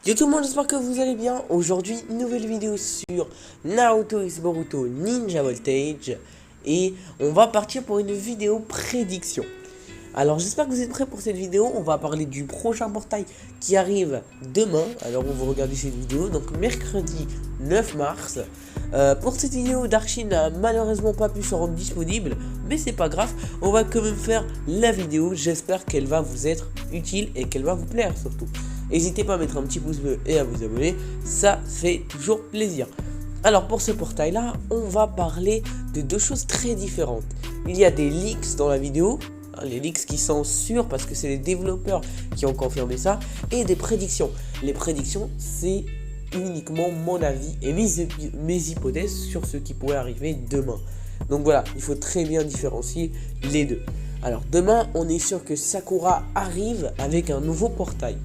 Yo tout le monde, j'espère que vous allez bien. Aujourd'hui, nouvelle vidéo sur Naruto X Boruto Ninja Voltage. Et on va partir pour une vidéo prédiction. Alors j'espère que vous êtes prêts pour cette vidéo. On va parler du prochain portail qui arrive demain, alors où vous regardez cette vidéo, donc mercredi 9 mars. Pour cette vidéo, Darkshin n'a malheureusement pas pu se rendre disponible, mais c'est pas grave, on va quand même faire la vidéo. J'espère qu'elle va vous être utile et qu'elle va vous plaire surtout. N'hésitez pas à mettre un petit pouce bleu et à vous abonner, ça fait toujours plaisir. Alors pour ce portail là, on va parler de deux choses très différentes. Il y a des leaks dans la vidéo, les leaks qui sont sûrs parce que c'est les développeurs qui ont confirmé ça, et des prédictions. Les prédictions, c'est uniquement mon avis et mes hypothèses sur ce qui pourrait arriver demain. Donc voilà, il faut très bien différencier les deux. Alors demain, on est sûr que Sakura arrive avec un nouveau portail.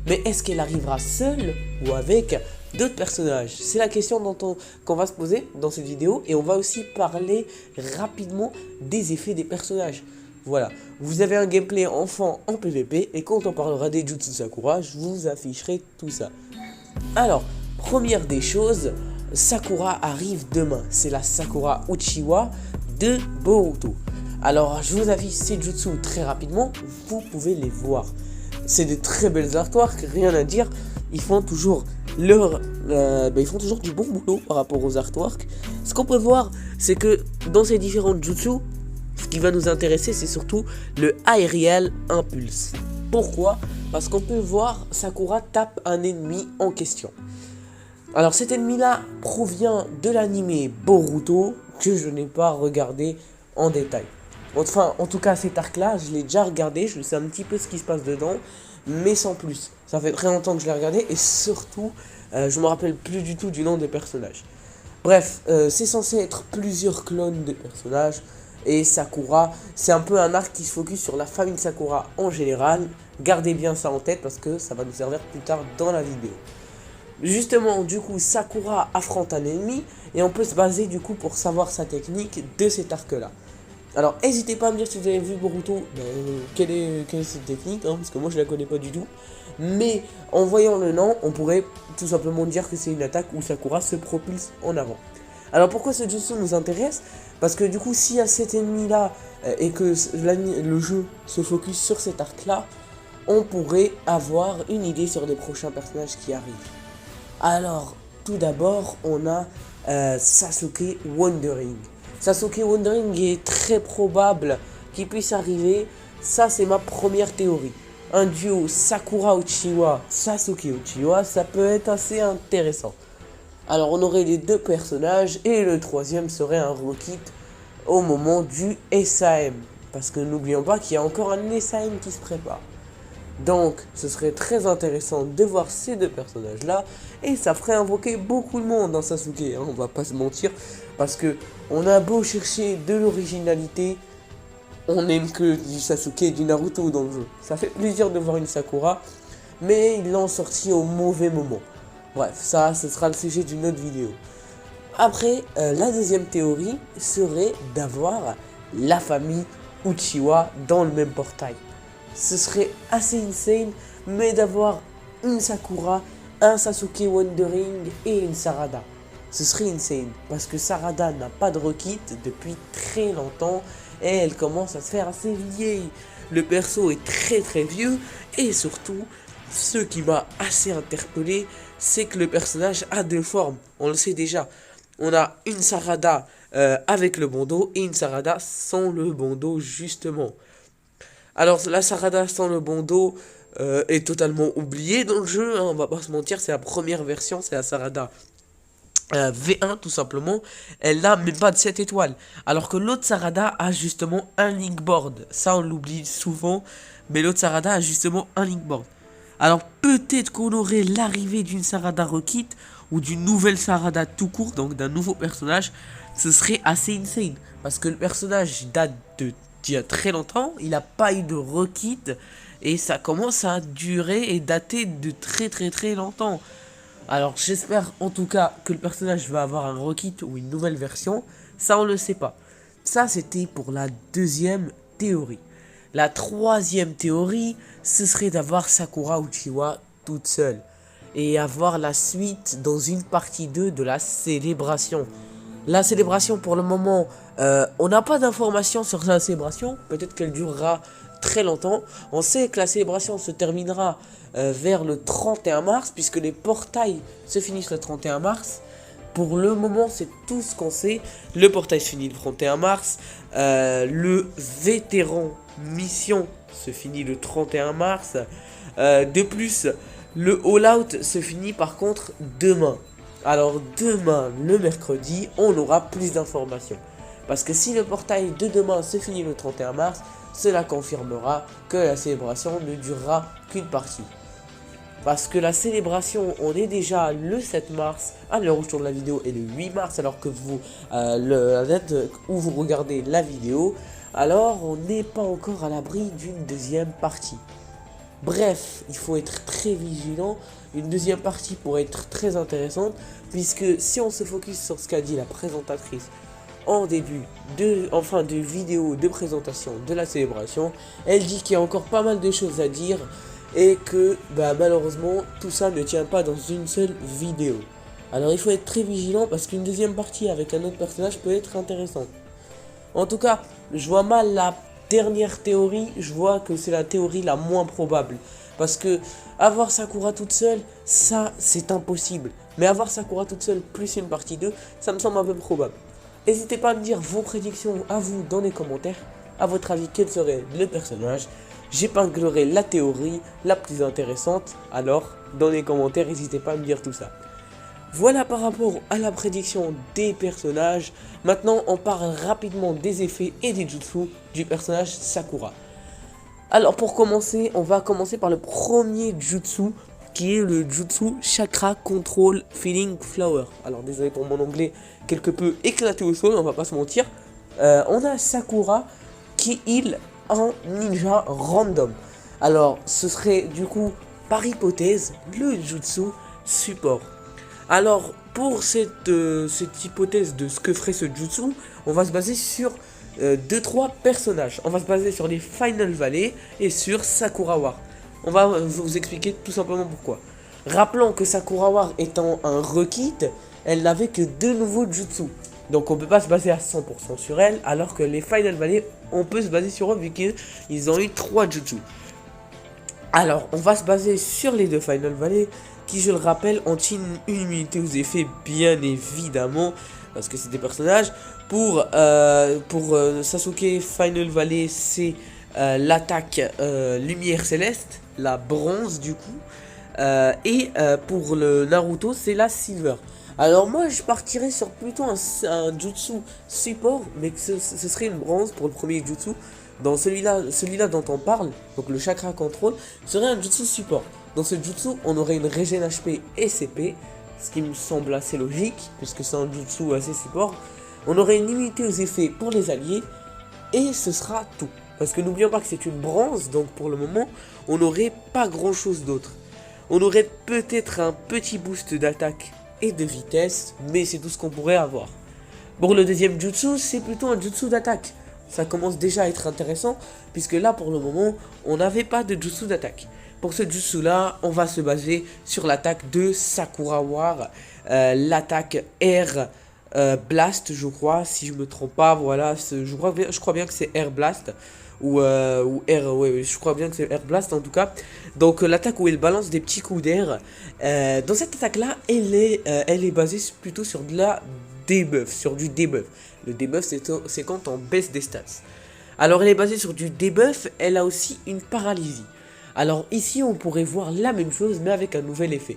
Mais est-ce qu'elle arrivera seule ou avec d'autres personnages? C'est la question qu'on va se poser dans cette vidéo. Et on va aussi parler rapidement des effets des personnages. Voilà, vous avez un gameplay enfant en PvP. Et quand on parlera des Jutsu Sakura, je vous afficherai tout ça. Alors, première des choses, Sakura arrive demain. C'est la Sakura Uchiwa de Boruto. Alors, je vous affiche ces Jutsu très rapidement. Vous pouvez les voir. C'est des très belles artworks, rien à dire. Ils font toujours du bon boulot par rapport aux artworks. Ce qu'on peut voir, c'est que dans ces différentes jutsu, ce qui va nous intéresser, c'est surtout le Aerial Impulse. Pourquoi? Parce qu'on peut voir Sakura tape un ennemi en question. Alors cet ennemi-là provient de l'anime Boruto, que je n'ai pas regardé en détail. Enfin, en tout cas, cet arc-là, je l'ai déjà regardé, je sais un petit peu ce qui se passe dedans, mais sans plus. Ça fait très longtemps que je l'ai regardé, et surtout, je me rappelle plus du tout du nom des personnages. Bref, c'est censé être plusieurs clones de personnages, et Sakura, c'est un peu un arc qui se focus sur la famille Sakura en général. Gardez bien ça en tête, parce que ça va nous servir plus tard dans la vidéo. Justement, du coup, Sakura affronte un ennemi, et on peut se baser du coup pour savoir sa technique de cet arc-là. Alors, n'hésitez pas à me dire si vous avez vu Boruto, quelle est cette technique, hein, parce que moi je la connais pas du tout. Mais en voyant le nom, on pourrait tout simplement dire que c'est une attaque où Sakura se propulse en avant. Alors pourquoi ce jutsu nous intéresse? Parce que du coup, s'il y a cet ennemi-là et que le jeu se focus sur cet arc-là, on pourrait avoir une idée sur les prochains personnages qui arrivent. Alors, tout d'abord, on a Sasuke Wandering. Sasuke Wandering est très probable qu'il puisse arriver. Ça, c'est ma première théorie. Un duo Sakura Uchiwa, Sasuke Uchiwa, ça peut être assez intéressant. Alors, on aurait les deux personnages et le troisième serait un Rockit au moment du SAM. Parce que n'oublions pas qu'il y a encore un SAM qui se prépare. Donc, ce serait très intéressant de voir ces deux personnages-là. Et ça ferait invoquer beaucoup de monde dans Sasuke, hein, on va pas se mentir. Parce que on a beau chercher de l'originalité, on n'aime que du Sasuke et du Naruto dans le jeu. Ça fait plaisir de voir une Sakura, mais ils l'ont sorti au mauvais moment. Bref, ça, ce sera le sujet d'une autre vidéo. Après, la deuxième théorie serait d'avoir la famille Uchiwa dans le même portail. Ce serait assez insane, mais d'avoir une Sakura, un Sasuke Wandering et une Sarada. Ce serait insane, parce que Sarada n'a pas de Rockit depuis très longtemps, et elle commence à se faire assez vieille. Le perso est très très vieux, et surtout, ce qui m'a assez interpellé, c'est que le personnage a deux formes, on le sait déjà. On a une Sarada avec le bandeau, et une Sarada sans le bandeau justement. Alors la Sarada sans le bandeau est totalement oubliée dans le jeu, hein, on va pas se mentir, c'est la première version, c'est la Sarada V1 tout simplement. Elle n'a même pas de 7 étoiles, alors que l'autre Sarada a justement un linkboard, ça on l'oublie souvent, mais l'autre Sarada a justement un linkboard. Alors peut-être qu'on aurait l'arrivée d'une Sarada Rockit ou d'une nouvelle Sarada tout court, donc d'un nouveau personnage, ce serait assez insane, parce que le personnage date d'il y a très longtemps, il n'a pas eu de Rockit, et ça commence à durer et dater de très très très longtemps. Alors j'espère en tout cas que le personnage va avoir un Rockit ou une nouvelle version, ça on le sait pas. Ça c'était pour la deuxième théorie. La troisième théorie, ce serait d'avoir Sakura Uchiwa toute seule. et avoir la suite dans une partie 2 de la célébration. La célébration, pour le moment, on n'a pas d'informations sur la célébration. Peut-être qu'elle durera très longtemps. On sait que la célébration se terminera vers le 31 mars, puisque les portails se finissent le 31 mars. Pour le moment, c'est tout ce qu'on sait. Le portail se finit le 31 mars. Le vétéran mission se finit le 31 mars. De plus, le all-out se finit par contre demain. Alors demain, le mercredi, on aura plus d'informations. Parce que si le portail de demain se finit le 31 mars, cela confirmera que la célébration ne durera qu'une partie. Parce que la célébration, on est déjà le 7 mars, à l'heure où je tourne la vidéo, et le 8 mars, alors que vous, la date où vous regardez la vidéo, alors on n'est pas encore à l'abri d'une deuxième partie. Bref, il faut être très vigilant. Une deuxième partie pourrait être très intéressante, puisque si on se focus sur ce qu'a dit la présentatrice en début de vidéo de présentation de la célébration, elle dit qu'il y a encore pas mal de choses à dire et que malheureusement tout ça ne tient pas dans une seule vidéo. Alors il faut être très vigilant parce qu'une deuxième partie avec un autre personnage peut être intéressante. En tout cas, je vois mal la dernière théorie, je vois que c'est la théorie la moins probable. Parce que avoir Sakura toute seule, ça c'est impossible. Mais avoir Sakura toute seule plus une partie 2, ça me semble un peu probable. N'hésitez pas à me dire vos prédictions à vous dans les commentaires. À votre avis, quel serait le personnage? J'épinglerai la théorie la plus intéressante. Alors, dans les commentaires, n'hésitez pas à me dire tout ça. Voilà par rapport à la prédiction des personnages. Maintenant, on parle rapidement des effets et des jutsu du personnage Sakura. Alors, pour commencer, on va commencer par le premier jutsu, qui est le jutsu Chakra Control Feeling Flower. Alors, désolé pour mon anglais quelque peu éclaté au sol, on va pas se mentir. On a Sakura qui heal un ninja random. Alors, ce serait du coup, par hypothèse, le jutsu support. Alors, pour cette hypothèse de ce que ferait ce jutsu, on va se baser sur 2-3 personnages. On va se baser sur les Final Valley et sur Sakura War. On va vous expliquer tout simplement pourquoi. Rappelons que Sakura War étant un rekit, elle n'avait que 2 nouveaux jutsu. Donc on peut pas se baser à 100% sur elle, alors que les Final Valley, on peut se baser sur eux vu qu'ils ont eu 3 jutsu. Alors, on va se baser sur les 2 Final Valley, qui, je le rappelle, ont une immunité aux effets, bien évidemment, parce que c'est des personnages. Pour Sasuke Final Valley, c'est l'attaque lumière céleste, la bronze du coup, et pour le Naruto, c'est la silver. Alors moi, je partirais sur plutôt un jutsu support, mais que ce serait une bronze pour le premier jutsu. Dans celui-là dont on parle, donc le chakra control, serait un jutsu support. Dans ce jutsu, on aurait une régène HP et CP, ce qui me semble assez logique, puisque c'est un jutsu assez support. On aurait une immunité aux effets pour les alliés, et ce sera tout. Parce que n'oublions pas que c'est une bronze, donc pour le moment, on n'aurait pas grand-chose d'autre. On aurait peut-être un petit boost d'attaque et de vitesse, mais c'est tout ce qu'on pourrait avoir. Pour le deuxième jutsu, c'est plutôt un jutsu d'attaque. Ça commence déjà à être intéressant, puisque là pour le moment, on n'avait pas de jutsu d'attaque. Pour ce jutsu là, on va se baser sur l'attaque de Sakura War, l'attaque Air Blast, je crois, si je me trompe pas, voilà, je crois bien que c'est Air Blast, ou Air, ouais, je crois bien que c'est Air Blast en tout cas. Donc l'attaque où elle balance des petits coups d'air, dans cette attaque là, elle est basée plutôt sur de la debuff, sur du debuff. Le debuff, c'est quand on baisse des stats. Alors elle est basée sur du debuff, elle a aussi une paralysie. Alors ici on pourrait voir la même chose mais avec un nouvel effet.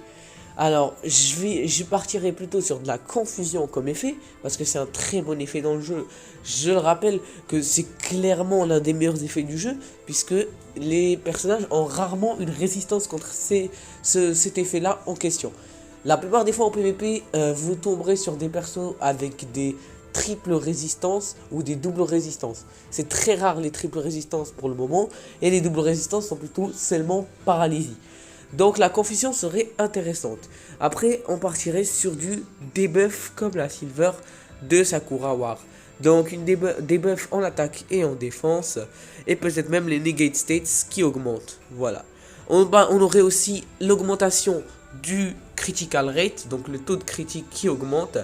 Alors je partirai plutôt sur de la confusion comme effet, parce que c'est un très bon effet dans le jeu. Je le rappelle que c'est clairement l'un des meilleurs effets du jeu, puisque les personnages ont rarement une résistance contre cet effet là en question. La plupart des fois en PvP, vous tomberez sur des persos avec des triple résistance ou des doubles résistances. C'est très rare les triples résistances pour le moment, et les doubles résistances sont plutôt seulement paralysie. Donc la confusion serait intéressante. Après on partirait sur du debuff comme la silver de Sakura War. Donc une debuff en attaque et en défense, et peut-être même les negate states qui augmentent. Voilà. On aurait aussi l'augmentation du critical rate, donc le taux de critique qui augmente,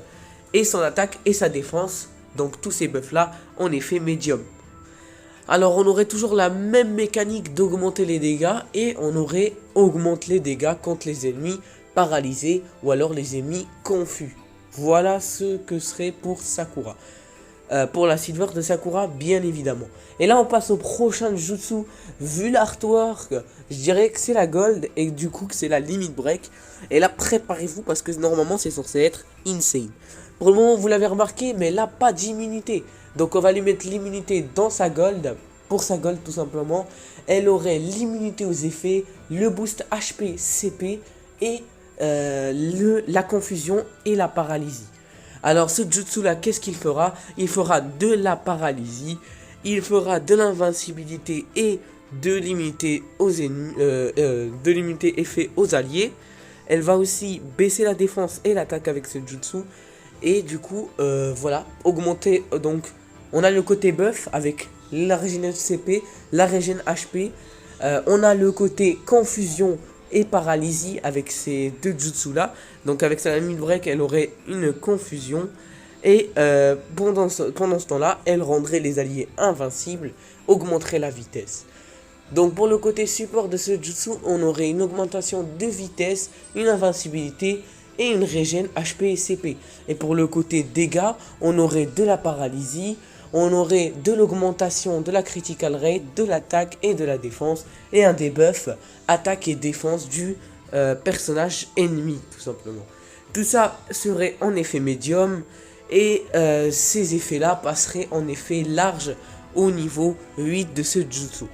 et son attaque et sa défense, donc tous ces buffs là en effet médium. Alors on aurait toujours la même mécanique d'augmenter les dégâts et on aurait augmenté les dégâts contre les ennemis paralysés ou alors les ennemis confus. Voilà ce que serait pour Sakura. Pour la silver de Sakura, bien évidemment. Et là on passe au prochain jutsu. Vu l'artwork, je dirais que c'est la gold et du coup que c'est la limit break. Et là préparez-vous parce que normalement c'est censé être insane. Pour le moment vous l'avez remarqué, mais là pas d'immunité. Donc on va lui mettre l'immunité dans sa gold. Pour sa gold tout simplement. Elle aurait l'immunité aux effets, le boost HP, CP et la confusion et la paralysie. Alors ce jutsu là, qu'est-ce qu'il fera? Il fera de la paralysie, il fera de l'invincibilité et de l'immunité aux ennemis, de l'immunité effet aux alliés. Elle va aussi baisser la défense et l'attaque avec ce jutsu. Et du coup, voilà, augmenter, donc, on a le côté buff avec la régène CP, la régène HP. On a le côté confusion et paralysie avec ces deux jutsu là. Donc avec sa limit break, elle aurait une confusion. Et pendant ce temps là, elle rendrait les alliés invincibles, augmenterait la vitesse. Donc pour le côté support de ce jutsu, on aurait une augmentation de vitesse, une invincibilité et une régène HP et CP. Et pour le côté dégâts, on aurait de la paralysie, on aurait de l'augmentation de la critical rate, de l'attaque et de la défense, et un debuff attaque et défense du personnage ennemi tout simplement. Tout ça serait en effet médium, et ces effets là passeraient en effet large au niveau 8 de ce jutsu.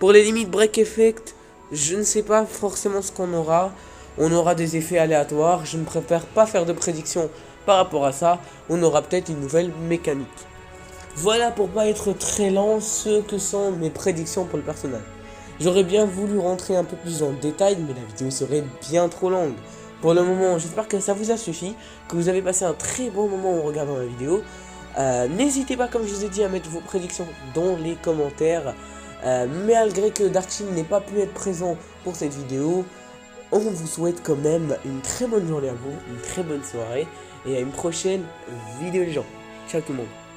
Pour les limites break effect, je ne sais pas forcément ce qu'on aura. On aura des effets aléatoires, je ne préfère pas faire de prédiction par rapport à ça. On aura peut-être une nouvelle mécanique. Voilà, pour pas être très lent, ce que sont mes prédictions pour le personnage. J'aurais bien voulu rentrer un peu plus en détail, mais la vidéo serait bien trop longue. Pour le moment, j'espère que ça vous a suffi, que vous avez passé un très bon moment en regardant la vidéo. N'hésitez pas, comme je vous ai dit, à mettre vos prédictions dans les commentaires. Malgré que Darkshin n'ait pas pu être présent pour cette vidéo, on vous souhaite quand même une très bonne journée à vous, une très bonne soirée, et à une prochaine vidéo les gens. Ciao tout le monde.